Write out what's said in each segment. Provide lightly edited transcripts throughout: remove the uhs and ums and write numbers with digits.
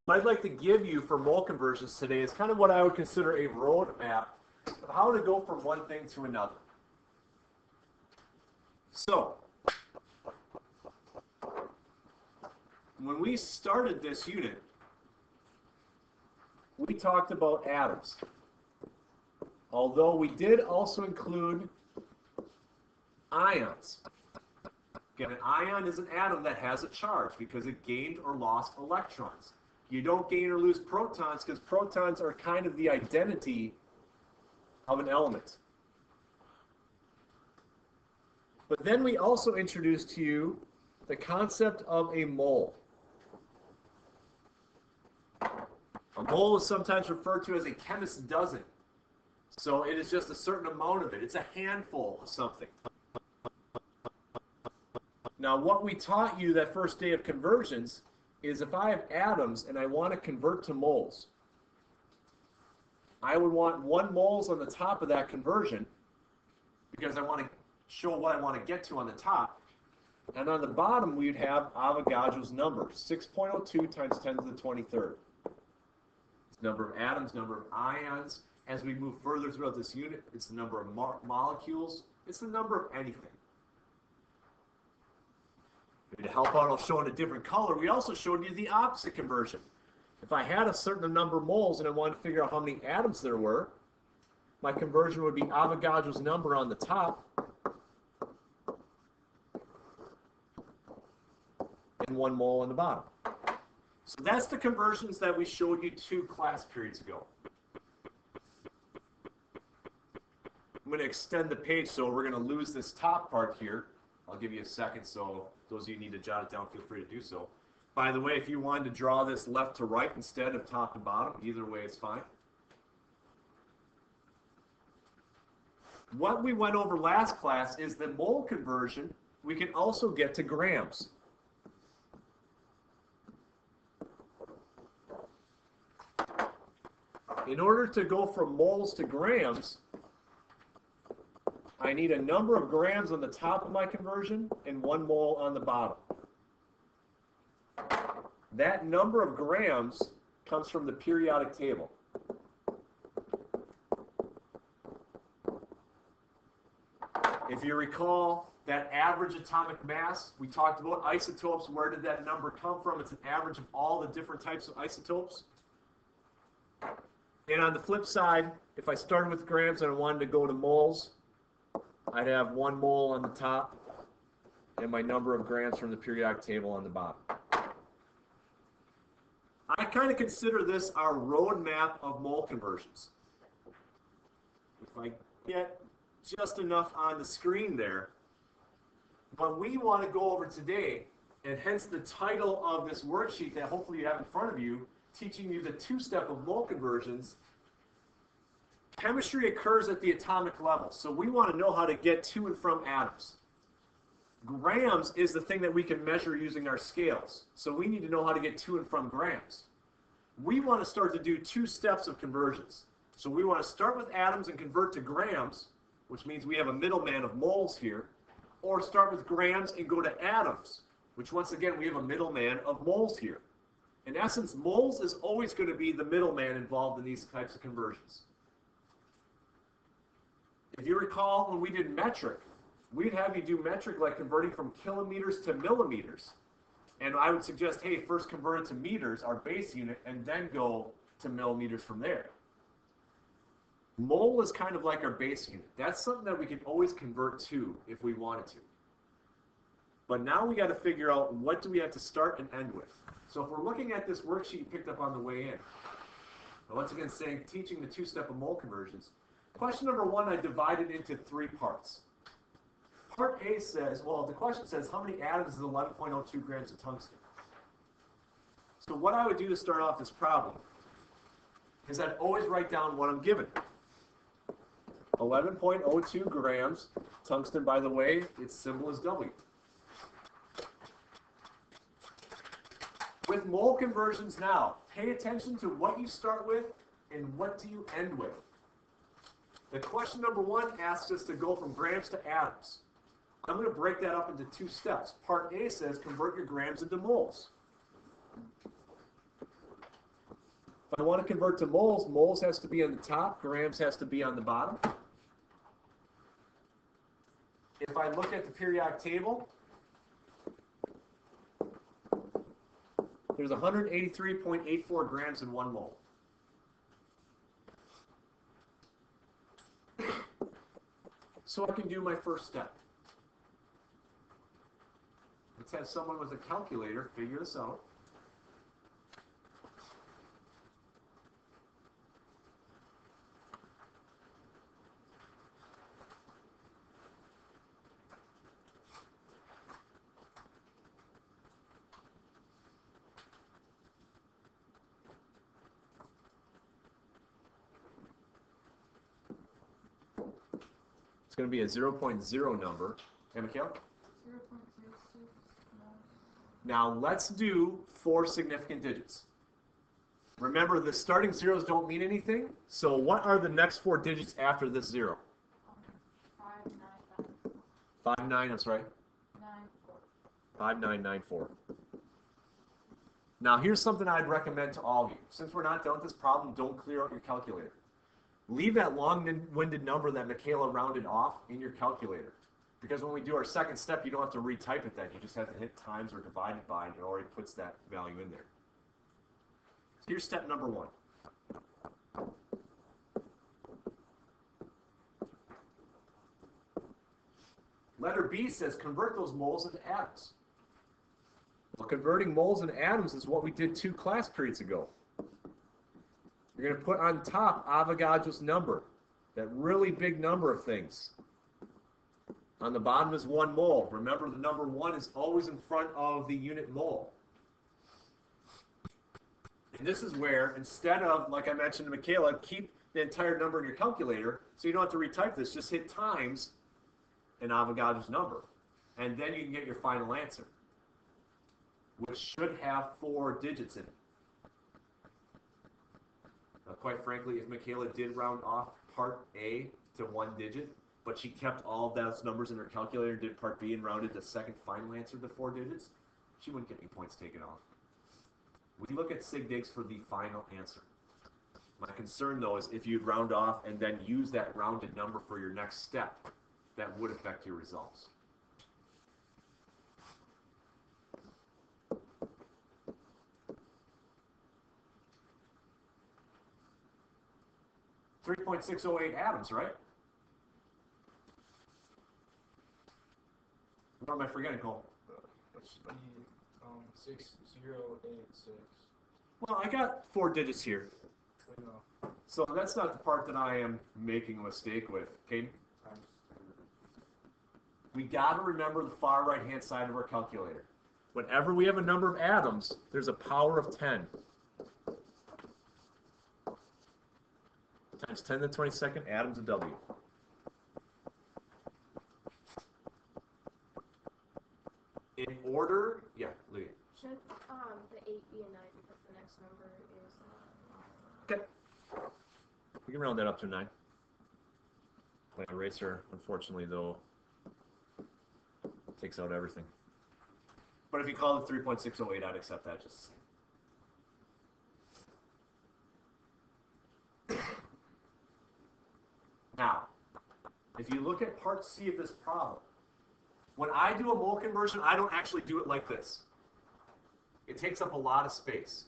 what I'd like to give you for mole conversions today is kind of what I would consider a roadmap of how to go from one thing to another. So, when we started this unit, we talked about atoms. Although we did also include ions. Again, an ion is an atom that has a charge because it gained or lost electrons. You don't gain or lose protons because protons are kind of the identity of an element. But then we also introduced to you the concept of a mole. A mole is sometimes referred to as a chemist's dozen. So it is just a certain amount of it. It's a handful of something. Now, what we taught you that first day of conversions is if I have atoms and I want to convert to moles, I would want 1 moles on the top of that conversion because I want to show what I want to get to on the top. And on the bottom, we'd have Avogadro's number, 6.02 times 10 to the 23rd. It's the number of atoms, number of ions. As we move further throughout this unit, it's the number of molecules. It's the number of anything. To help out, I'll show in a different color. We also showed you the opposite conversion. If I had a certain number of moles and I wanted to figure out how many atoms there were, my conversion would be Avogadro's number on the top and 1 mole on the bottom. So that's the conversions that we showed you 2 class periods ago. I'm going to extend the page, so we're going to lose this top part here. I'll give you a second, so those of you who need to jot it down, feel free to do so. By the way, if you wanted to draw this left to right instead of top to bottom, either way is fine. What we went over last class is the mole conversion. We can also get to grams. In order to go from moles to grams, I need a number of grams on the top of my conversion and 1 mole on the bottom. That number of grams comes from the periodic table. If you recall that average atomic mass, we talked about isotopes. Where did that number come from? It's an average of all the different types of isotopes. And on the flip side, if I started with grams and I wanted to go to moles, I'd have 1 mole on the top and my number of grams from the periodic table on the bottom. I kind of consider this our roadmap of mole conversions. If I get just enough on the screen there, what we want to go over today, and hence the title of this worksheet that hopefully you have in front of you, teaching you the 2-step of mole conversions. Chemistry occurs at the atomic level, so we want to know how to get to and from atoms. Grams is the thing that we can measure using our scales, so we need to know how to get to and from grams. We want to start to do 2 steps of conversions. So we want to start with atoms and convert to grams, which means we have a middleman of moles here, or start with grams and go to atoms, which once again we have a middleman of moles here. In essence, moles is always going to be the middleman involved in these types of conversions. If you recall, when we did metric, we'd have you do metric like converting from kilometers to millimeters. And I would suggest, hey, first convert it to meters, our base unit, and then go to millimeters from there. Mole is kind of like our base unit. That's something that we can always convert to if we wanted to. But now we got to figure out what do we have to start and end with. So if we're looking at this worksheet you picked up on the way in, once again saying teaching the 2-step of mole conversions, question number 1 I divided into 3 parts. Part A says, well, the question says, how many atoms is 11.02 grams of tungsten? So what I would do to start off this problem is I'd always write down what I'm given. 11.02 grams. Tungsten, by the way, its symbol is W. With mole conversions now, pay attention to what you start with and what do you end with. The question number 1 asks us to go from grams to atoms. I'm going to break that up into 2 steps. Part A says convert your grams into moles. I want to convert to moles, moles has to be on the top, grams has to be on the bottom. If I look at the periodic table, there's 183.84 grams in 1 mole. So I can do my first step. Let's have someone with a calculator figure this out. It's going to be a 0.0 number. Hey, Mikhail? 0.06. Now let's do 4 significant digits. Remember, the starting zeros don't mean anything. So what are the next 4 digits after this 0? 59, that's right. 5994. Now here's something I'd recommend to all of you. Since we're not done with this problem, don't clear out your calculator. Leave that long-winded number that Michaela rounded off in your calculator. Because when we do our second step, you don't have to retype it then. You just have to hit times or divide it by, and it already puts that value in there. So here's step number 1. Letter B says convert those moles into atoms. Well, converting moles into atoms is what we did 2 class periods ago. You're going to put on top Avogadro's number, that really big number of things. On the bottom is 1 mole. Remember, the number 1 is always in front of the unit mole. And this is where, instead of, like I mentioned to Michaela, keep the entire number in your calculator, so you don't have to retype this. Just hit times in Avogadro's number. And then you can get your final answer, which should have 4 digits in it. Quite frankly, if Michaela did round off part A to 1 digit, but she kept all of those numbers in her calculator, did part B and rounded the second final answer to 4 digits, she wouldn't get any points taken off. We look at sig digs for the final answer. My concern, though, is if you'd round off and then use that rounded number for your next step, that would affect your results. .608 atoms, right? What am I forgetting, Cole? It should be 6086. Well, I got 4 digits here. No. So that's not the part that I am making a mistake with. Okay? We got to remember the far right-hand side of our calculator. Whenever we have a number of atoms, there's a power of 10. Times 10 to the 22nd atoms of W. In order, yeah, Lydia. Should the 8 be a 9 because the next number is Okay. We can round that up to 9. My eraser, unfortunately, though, takes out everything. But if you call it 3.608, I'd accept that just the same. Now, if you look at part C of this problem, when I do a mole conversion, I don't actually do it like this. It takes up a lot of space.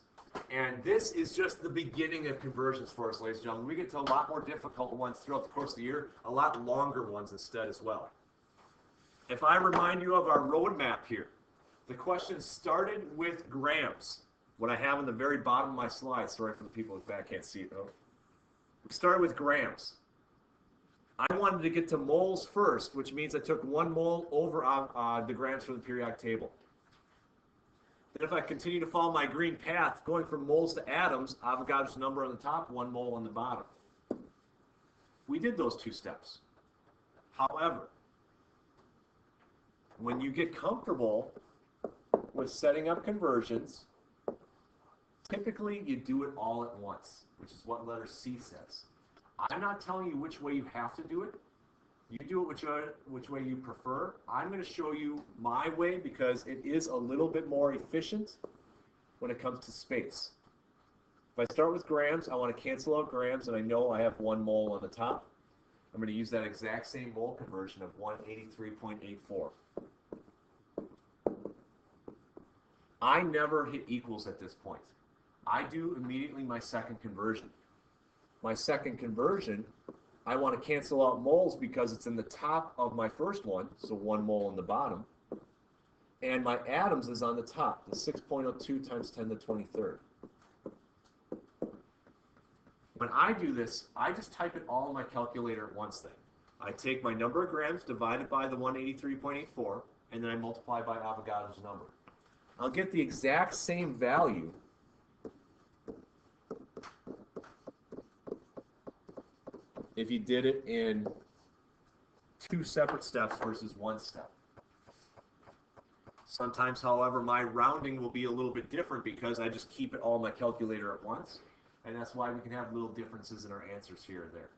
And this is just the beginning of conversions for us, ladies and gentlemen. We get to a lot more difficult ones throughout the course of the year, a lot longer ones instead as well. If I remind you of our roadmap here, the question started with grams, what I have on the very bottom of my slide. Sorry for the people in the back can't see it though. We started with grams. I wanted to get to moles first, which means I took 1 mole over the grams from the periodic table. Then if I continue to follow my green path, going from moles to atoms, Avogadro's number on the top, 1 mole on the bottom. We did those 2 steps. However, when you get comfortable with setting up conversions, typically you do it all at once, which is what letter C says. I'm not telling you which way you have to do it. You do it which way you prefer. I'm going to show you my way because it is a little bit more efficient when it comes to space. If I start with grams, I want to cancel out grams, and I know I have 1 mole on the top. I'm going to use that exact same mole conversion of 183.84. I never hit equals at this point. I do immediately my second conversion. My second conversion, I want to cancel out moles because it's in the top of my first one, so 1 mole in the bottom. And my atoms is on the top, the 6.02 times 10 to the 23rd. When I do this, I just type it all in my calculator at once then. I take my number of grams divided by the 183.84, and then I multiply by Avogadro's number. I'll get the exact same value if you did it in 2 separate steps versus 1 step. Sometimes, however, my rounding will be a little bit different because I just keep it all in my calculator at once, and that's why we can have little differences in our answers here or there.